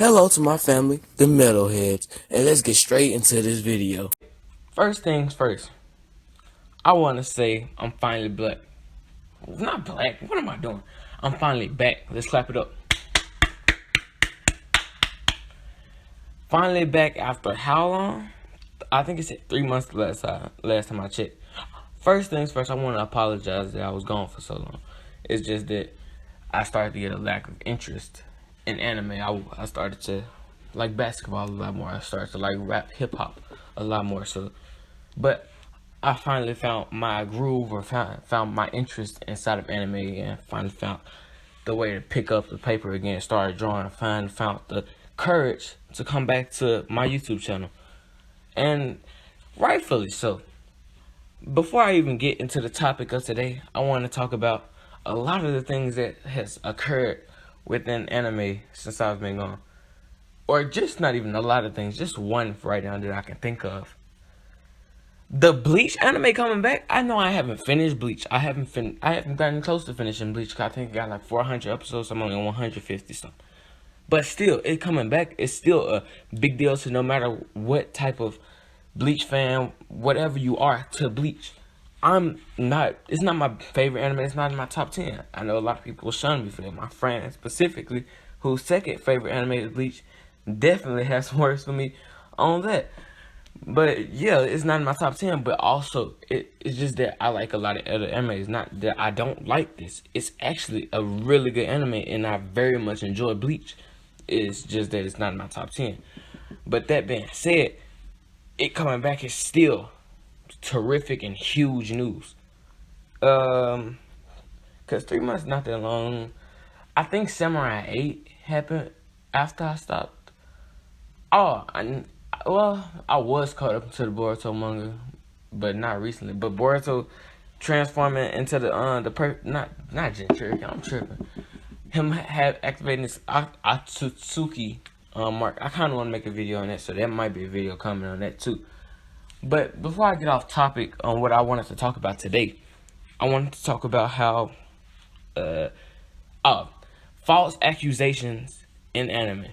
Hello to my family, the metalheads, and let's get straight into this video. First things first, I want to say I'm finally black. Not black, what am I doing? I'm finally back. Let's clap it up. Finally back after how long? I think it said 3 months last time I checked. First things first, I want to apologize that I was gone for so long. It's just that I started to get a lack of interest in anime. I started to like basketball a lot more. I started to like rap hip hop a lot more. But I finally found my groove, or found my interest inside of anime, and finally found the way to pick up the paper again, started drawing, found the courage to come back to my YouTube channel, and rightfully so. Before I even get into the topic of today, I want to talk about a lot of the things that has occurred within anime since I've been gone. Or just not even a lot of things, just one right now that I can think of. The Bleach anime coming back. I know I haven't finished Bleach. I haven't gotten close to finishing Bleach. I think I got like 400 episodes. I'm only on 150 something. But still, it coming back is still a big deal. So no matter what type of Bleach fan, whatever you are to Bleach, it's not my favorite anime. It's not in my top 10. I know a lot of people shun me for that. My friend specifically, whose second favorite anime is Bleach, definitely has some words for me on that. But yeah, it's not in my top 10, but also it's just that I like a lot of other animes. Not that I don't like this. It's actually a really good anime, and I very much enjoy Bleach. It's just that it's not in my top 10. But that being said, it coming back is still terrific and huge news. Cause 3 months not that long. I think Samurai 8 happened after I stopped. I was caught up to the Boruto manga, but not recently. But Boruto transforming into not Jinchuriki, I'm tripping. Him have activating this Atsutsuki mark. I kind of want to make a video on that, so there might be a video coming on that too. But before I get off topic on what I wanted to talk about today, I wanted to talk about how false accusations in anime.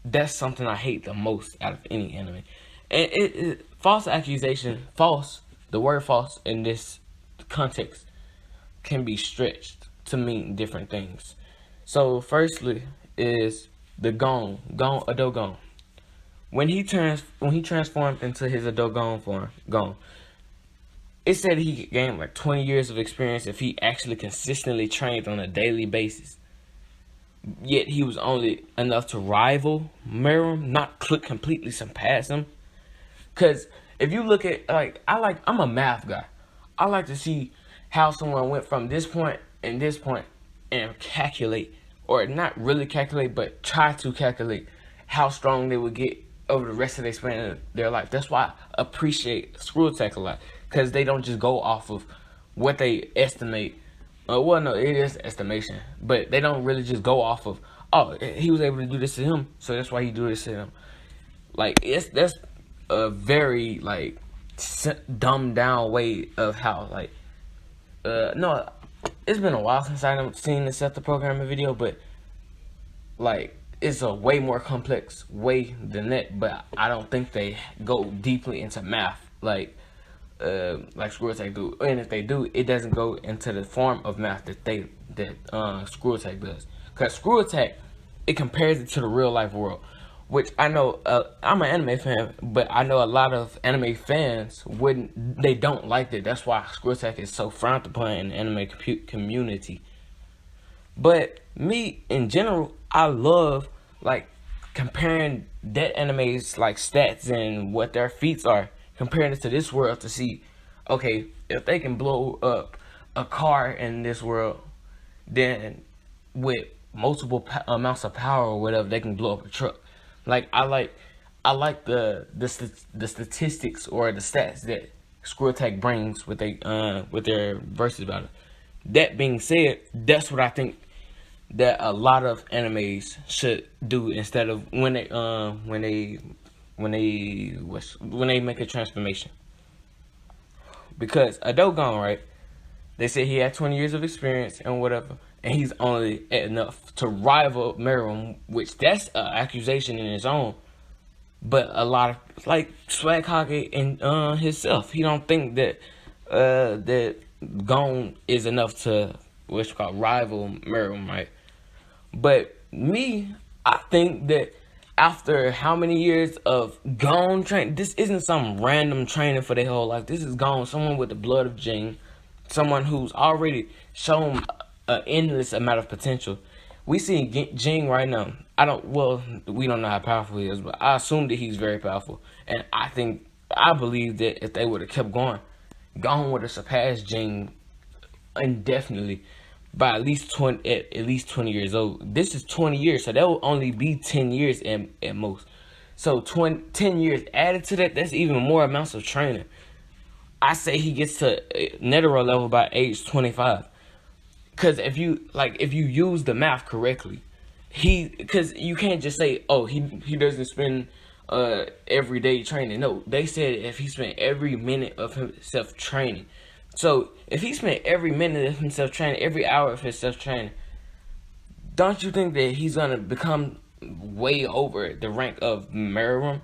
That's something I hate the most out of any anime. And false accusation, the word false in this context can be stretched to mean different things. So firstly is the Adogon. When he transformed into his Adogon form, it said he gained like 20 years of experience if he actually consistently trained on a daily basis. Yet he was only enough to rival Meruem, not completely surpass him. Cause if you look at I'm a math guy. I like to see how someone went from this point and this point and calculate, or not really calculate, but try to calculate how strong they would get over the rest of their span of their life. That's why I appreciate Screw Attack a lot, because they don't just go off of what they estimate. Well, no, it is estimation, but they don't really just go off of, oh, he was able to do this to him, so that's why he do this to him. Like, that's a very like dumbed down way of how no, it's been a while since I've seen the Set the Programming video, but like it's a way more complex way than that. But I don't think they go deeply into math like Screw Attack do, and if they do, it doesn't go into the form of math that Screw Attack does. Cause Screw Attack, it compares it to the real life world, which I know I'm an anime fan, but I know a lot of anime fans they don't like that. That's why Screw Attack is so frowned upon in the anime community. But me in general, I love like comparing that anime's like stats and what their feats are, comparing it to this world to see, okay, if they can blow up a car in this world, then with multiple amounts of power or whatever, they can blow up a truck. Like I like the statistics or the stats that Screw Attack brings with their verses about it. That being said, that's what I think that a lot of animes should do instead of when they make a transformation. Because a Dogon, right? They said he had 20 years of experience and whatever, and he's only enough to rival Merriam, which that's an accusation in its own. But a lot of like Swag Hockey and himself, he don't think that that Gone is enough to what's called rival Merriam, right? But me, I think that after how many years of Gone training, this isn't some random training for their whole life. This is Gone, someone with the blood of Jing, someone who's already shown an endless amount of potential. We see Jing right now. We don't know how powerful he is, but I assume that he's very powerful. And I believe that if they would have kept going, Gone would have surpassed Jing indefinitely by at least 20 years old. This is 20 years, so that will only be 10 years at most. So 10 years added to that, that's even more amounts of training. I say he gets to Netero level by age 25. Because if you use the math correctly, because you can't just say, oh, he doesn't spend every day training. No, they said if he spent every minute of himself training. So if he spent every minute of himself training, every hour of himself training, don't you think that he's gonna become way over the rank of Merriam?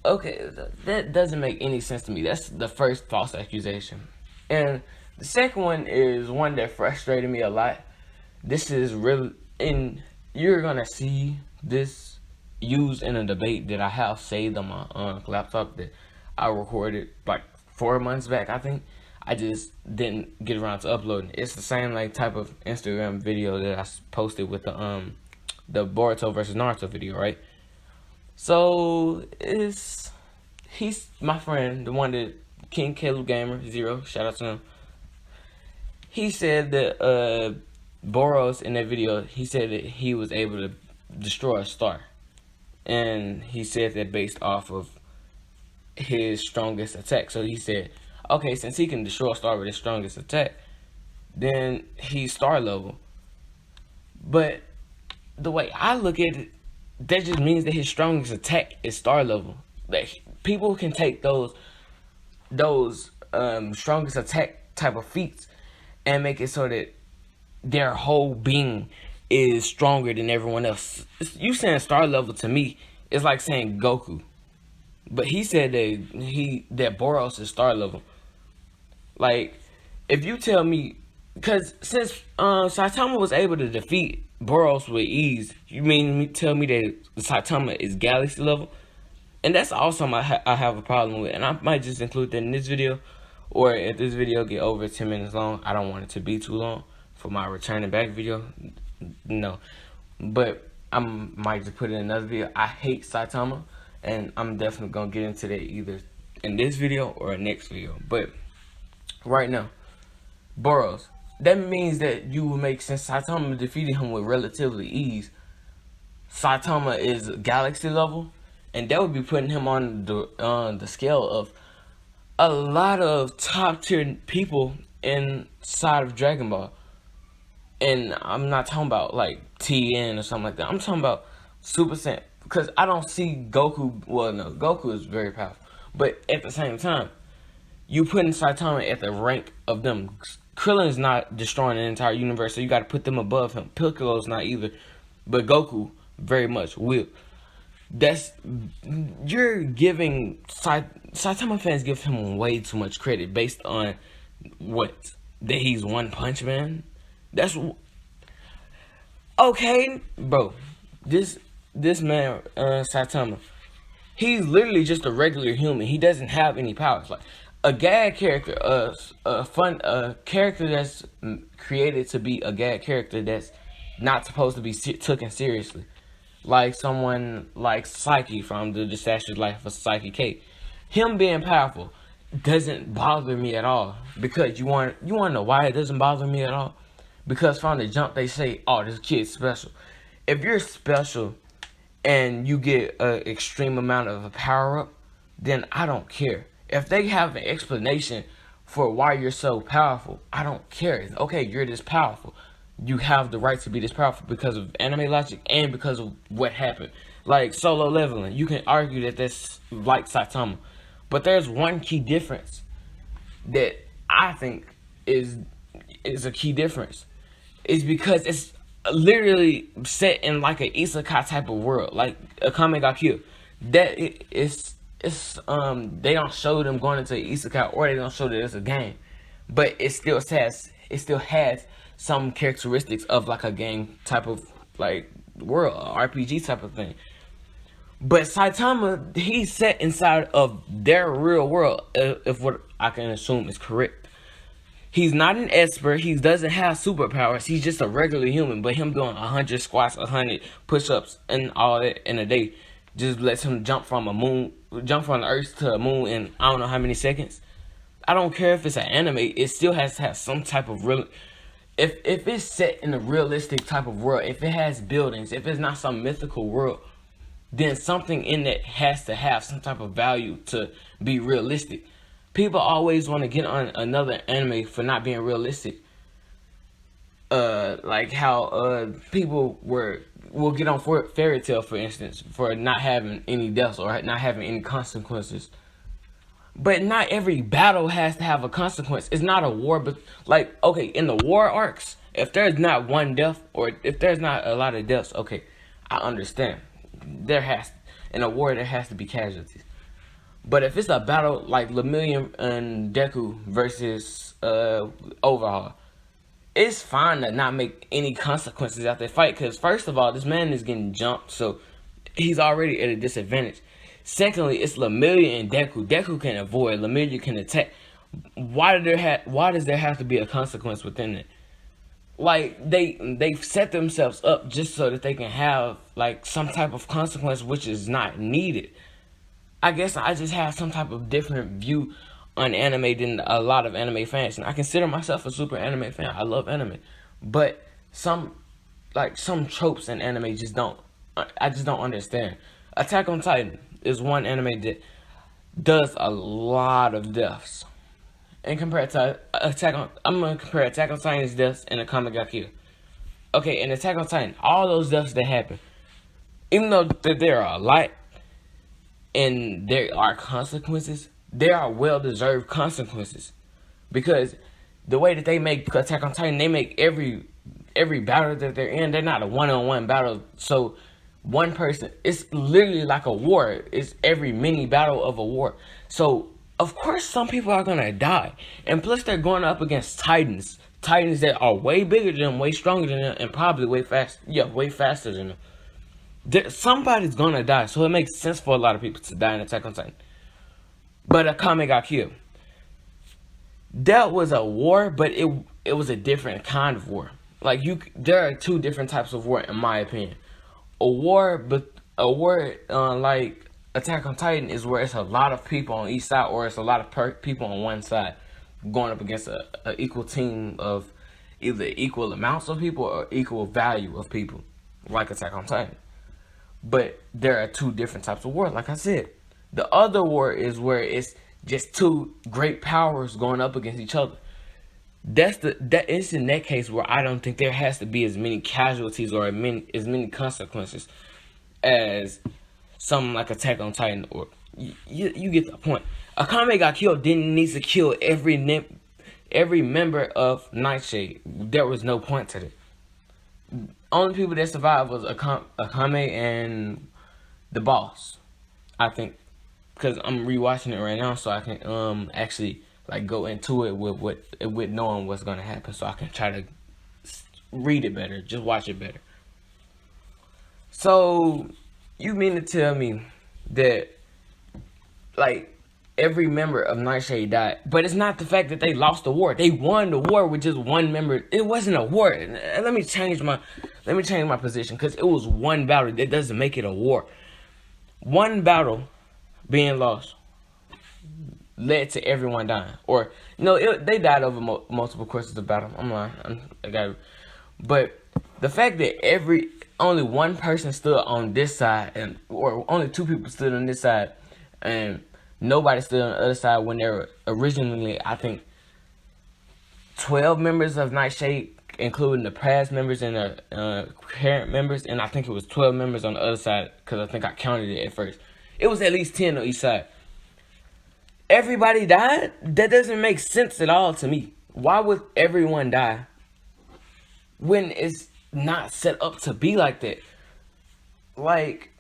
Okay, that doesn't make any sense to me. That's the first false accusation. And the second one is one that frustrated me a lot. This is really, and you're gonna see this used in a debate that I have saved on my laptop that I recorded like 4 months back, I think. I just didn't get around to uploading. It's the same like type of Instagram video that I posted with the Boruto versus Naruto video, right? So he's my friend, the one that King Caleb Gamer 0, shout out to him. He said that Boros in that video, he said that he was able to destroy a star, and he said that based off of his strongest attack. So he said, okay, since he can destroy a star with his strongest attack, then he's star level. But the way I look at it, that just means that his strongest attack is star level. Like, people can take those strongest attack type of feats and make it so that their whole being is stronger than everyone else. You saying star level to me is like saying Goku. But he said that Boros is star level. Like, if you tell me, because since Saitama was able to defeat Boros with ease, you tell me that Saitama is galaxy level? And that's also I have a problem with, and I might just include that in this video, or if this video get over 10 minutes long, I don't want it to be too long for my returning back video. No, but I might just put it in another video. I hate Saitama, and I'm definitely gonna get into that either in this video or next video. But right now, Boros, that means that you will make, since Saitama defeated him with relatively ease, Saitama is galaxy level, and that would be putting him on the scale of a lot of top tier people inside of Dragon Ball. And I'm not talking about like TN or something like that. I'm talking about Super Saiyan, because I don't see Goku. Well, no, Goku is very powerful, but at the same time, you putting Saitama at the rank of them. Krillin is not destroying the entire universe, so you got to put them above him. Piccolo's not either, but Goku very much will. You're giving Saitama fans give him way too much credit based on that he's One Punch Man. That's okay, bro. This man, Saitama, he's literally just a regular human. He doesn't have any powers. Like a gag character, a character that's created to be a gag character that's not supposed to be taken seriously. Like someone like Psyche from the Disastrous Life of Psyche K. Him being powerful doesn't bother me at all. Because you want to know why it doesn't bother me at all? Because from the jump they say, oh, this kid's special. If you're special and you get an extreme amount of a power up, then I don't care. If they have an explanation for why you're so powerful, I don't care. Okay, you're this powerful. You have the right to be this powerful because of anime logic and because of what happened. Like solo leveling, you can argue that that's like Saitama. But there's one key difference that I think is a key difference. It's because it's literally set in like an isekai type of world, like a Kame got killed. That it's they don't show them going into isekai, or they don't show that it's a game, but it still has some characteristics of like a game type of like world, RPG type of thing. But Saitama, he's set inside of their real world, if what I can assume is correct. He's not an expert. He doesn't have superpowers. He's just a regular human. But him doing 100 squats, 100 push-ups, and all that in a day just lets him jump from the Earth to a moon in I don't know how many seconds. I don't care if it's an anime. It still has to have some type of real. If it's set in a realistic type of world, if it has buildings, if it's not some mythical world, then something in it has to have some type of value to be realistic. People always want to get on another anime for not being realistic. Like how people will get on for Fairy Tail, for instance, for not having any deaths or not having any consequences. But not every battle has to have a consequence. It's not a war, but like, okay, in the war arcs, if there's not one death or if there's not a lot of deaths, okay, I understand. In a war there has to be casualties. But if it's a battle like Lemillion and Deku versus Overhaul, it's fine to not make any consequences after the fight. Because first of all, this man is getting jumped, so he's already at a disadvantage. Secondly, it's Lemillion and Deku. Deku can avoid, Lemillion can attack. Why does there have to be a consequence within it? Like they've set themselves up just so that they can have like some type of consequence, which is not needed. I guess I just have some type of different view on anime than a lot of anime fans, and I consider myself a super anime fan. I love anime, but some tropes in anime I just don't understand. Attack on Titan is one anime that does a lot of deaths. And compared to I'm gonna compare Attack on Titan's deaths and Akame ga Kill. Okay, in Attack on Titan, all those deaths that happen, even though there are a lot and there are consequences, there are well-deserved consequences. Because the way that they make Attack on Titan, they make every battle that they're in, they're not a one-on-one battle. So one person, it's literally like a war. It's every mini battle of a war. So of course some people are gonna die. And plus they're going up against Titans. Titans that are way bigger than them, way stronger than them, and probably way faster than them. Somebody's gonna die, so it makes sense for a lot of people to die in Attack on Titan. But Akame got killed. That was a war, but it was a different kind of war. Like there are two different types of war, in my opinion. A war like Attack on Titan is where it's a lot of people on each side, or it's a lot of people on one side going up against a equal team of either equal amounts of people or equal value of people, like Attack on Titan. But there are two different types of war, like I said. The other war is where it's just two great powers going up against each other. It's in that case where I don't think there has to be as many casualties or as many consequences as something like Attack on Titan. Or you get the point. Akame got killed didn't need to kill every member of Nightshade. There was no point to it. Only people that survived was Akame and the boss, I think, because I'm rewatching it right now, so I can actually like go into it with knowing what's gonna happen, so I can try to read it better, just watch it better. So you mean to tell me that like every member of Nightshade died, but it's not the fact that they lost the war. They won the war with just one member. It wasn't a war. Let me change my position, because it was one battle. That doesn't make it a war. One battle being lost led to everyone dying, or no, they died over multiple courses of battle. I'm lying. But the fact that only one person stood on this side, or only two people stood on this side, and nobody stood on the other side when there were originally, I think, 12 members of Nightshade, including the past members and the current members, and I think it was 12 members on the other side, because I think I counted it at first. It was at least 10 on each side. Everybody died? That doesn't make sense at all to me. Why would everyone die when it's not set up to be like that? Like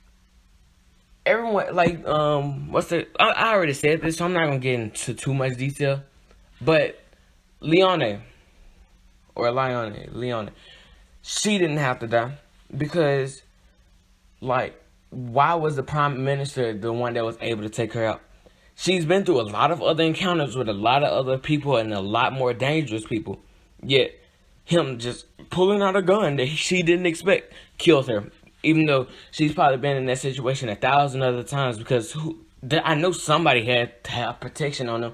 everyone, like I already said this, so I'm not gonna get into too much detail. But Leone, Leone, she didn't have to die because, like, why was the prime minister the one that was able to take her out? She's been through a lot of other encounters with a lot of other people and a lot more dangerous people. Yet, him just pulling out a gun that she didn't expect kills her. Even though she's probably been in that situation 1,000 other times, because I know somebody had to have protection on them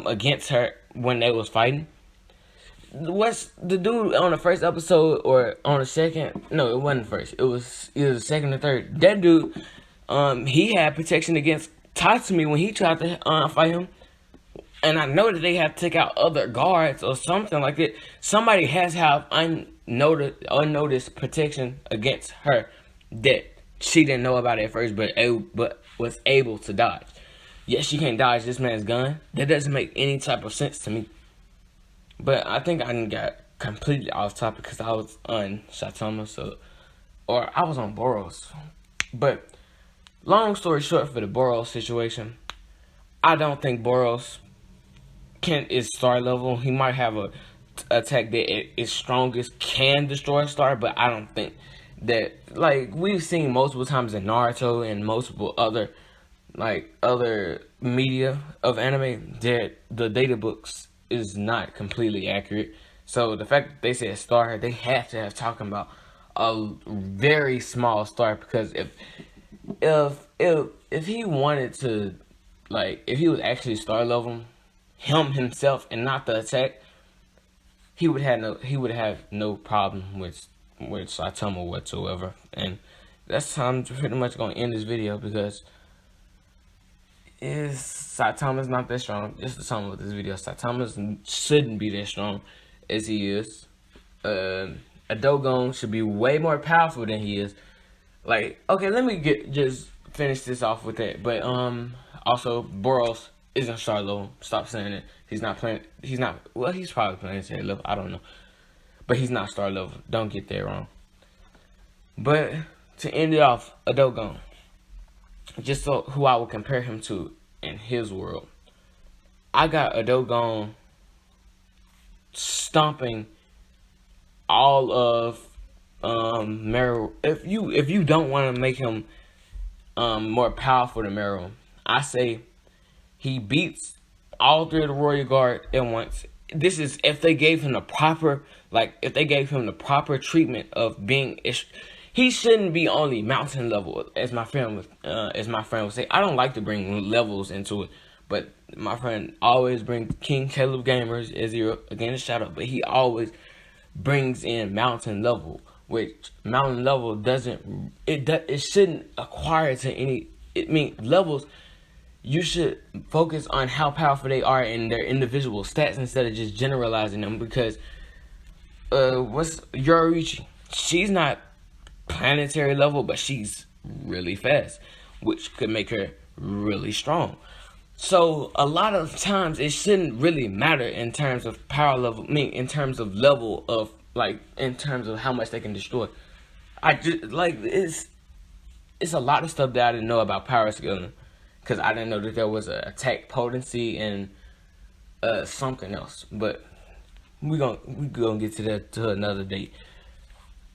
against her when they was fighting. What's the dude on the first episode or on the second? No, it wasn't first. It was either the second or third. That dude, he had protection against Tatsumi when he tried to fight him. And I know that they have to take out other guards or something like that. Somebody has to have unnoticed protection against her that she didn't know about at first, but was able to dodge. Yes, she can't dodge this man's gun. That doesn't make any type of sense to me. But I think I got completely off topic because I was on Saitama, or I was on Boros. But long story short, for the Boros situation, I don't think Boros is star level. He might have a attack that is strongest, can destroy a star, but I don't think that, like we've seen multiple times in Naruto and multiple other media of anime, that the data books is not completely accurate. So the fact that they said star, they have to have talking about a very small star, because if he wanted to, like, if he was actually star level himself and not the attack, he would have no problem with Saitama whatsoever. And that's how I'm pretty much gonna end this video, because Saitama's not that strong. Just the sum of this video, Saitama shouldn't be that strong as he is. A Dogon should be way more powerful than he is. Like, okay, let me just finish this off with that. But also Boros isn't star level. Stop saying it. He's not playing. Well, he's probably playing star level. I don't know, but he's not star level. Don't get that wrong. But to end it off, a Dogon. Just so who I would compare him to in his world, I got a Dogon stomping all of Meryl. If you don't want to make him more powerful than Meryl, I say he beats all three of the Royal Guard at once. This is if they gave him the proper treatment of being. He shouldn't be only mountain level, as my friend would say. I don't like to bring levels into it, but my friend always brings King Caleb Gamers as again a shout out, but he always brings in mountain level, which mountain level it shouldn't acquire to any. Levels. You should focus on how powerful they are in their individual stats instead of just generalizing them, because what's Yoruichi? She's not planetary level, but she's really fast, which could make her really strong. So a lot of times it shouldn't really matter in terms of power level. In terms of level of, like, in terms of how much they can destroy. I just it's a lot of stuff that I didn't know about power scaling, because I didn't know that there was an attack potency and something else. But we gonna get to that to another date.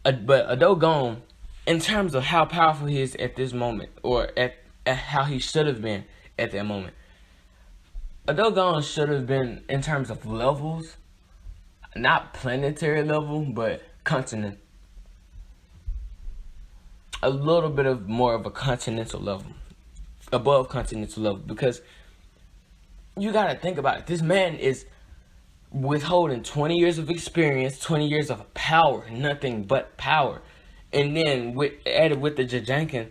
But a Dogon, in terms of how powerful he is at this moment, or at how he should have been at that moment, a Dogon should have been, in terms of levels, not planetary level, but continent. A little bit of more of a continental level, above continental level, because you gotta think about it. This man is withholding 20 years of experience, 20 years of power, nothing but power. And then added with the Jajankin,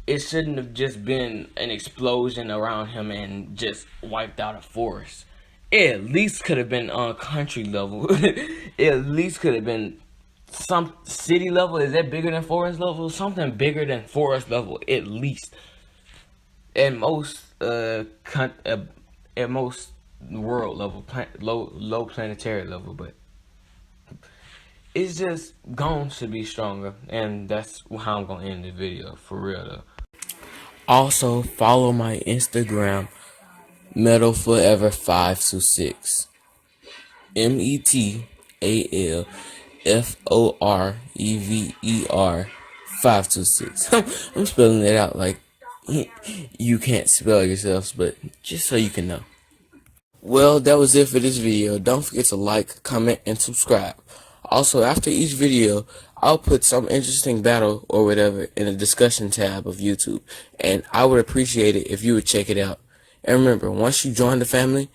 it shouldn't have just been an explosion around him and just wiped out a forest. It at least could have been on country level. It at least could have been some city level. Is that bigger than forest level? Something bigger than forest level, at least. At most, world level, low planetary level, but it's just gone to be stronger, and that's how I'm gonna end the video for real though. Also, follow my Instagram, metalforever526. METALFOREVER 526. I'm spelling it out like you can't spell yourselves, but just so you can know. Well, that was it for this video. Don't forget to like, comment, and subscribe. Also, after each video, I'll put some interesting battle or whatever in the discussion tab of YouTube, and I would appreciate it if you would check it out. And remember, once you join the family,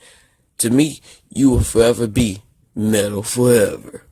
to me, you will forever be metal forever.